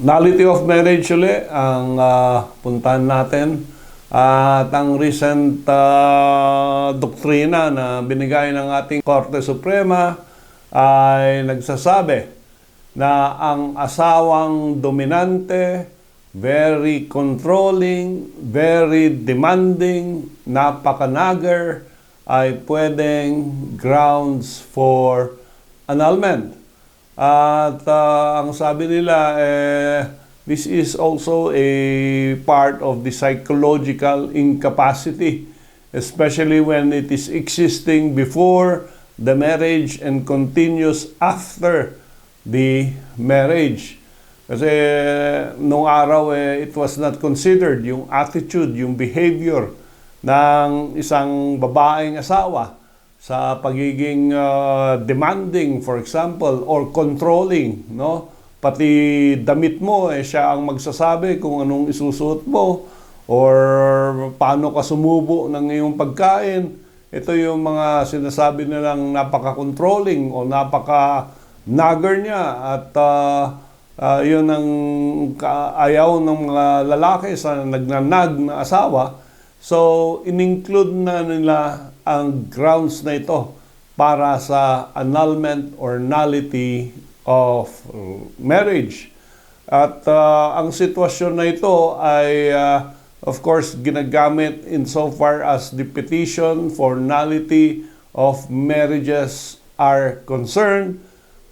Nullity of marriage uli ang puntahan natin. At ang recent doktrina na binigay ng ating Korte Suprema ay nagsasabi na ang asawang dominante, very controlling, very demanding, napakanagar, ay pwedeng grounds for annulment. At ang sabi nila, this is also a part of the psychological incapacity, especially when it is existing before the marriage and continues after the marriage. Kasi nung araw, it was not considered yung attitude, yung behavior ng isang babaeng asawa sa pagiging demanding, for example, or controlling, no? Pati damit mo, siya ang magsasabi kung anong isusuot mo or paano ka sumubo ng iyong pagkain. Ito yung mga sinasabi nilang napaka-controlling o napaka-nagger niya at yun ang ayaw ng mga lalaki sa nagnanag na asawa. So, in-include na nila ang grounds na ito para sa annulment or nullity of marriage. At ang sitwasyon na ito ay, of course, ginagamit insofar as the petition for nullity of marriages are concerned.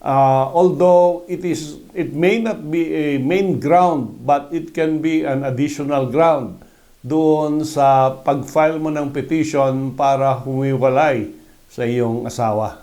Although it may not be a main ground, but it can be an additional ground doon sa pag-file mo ng petition para humiwalay sa iyong asawa.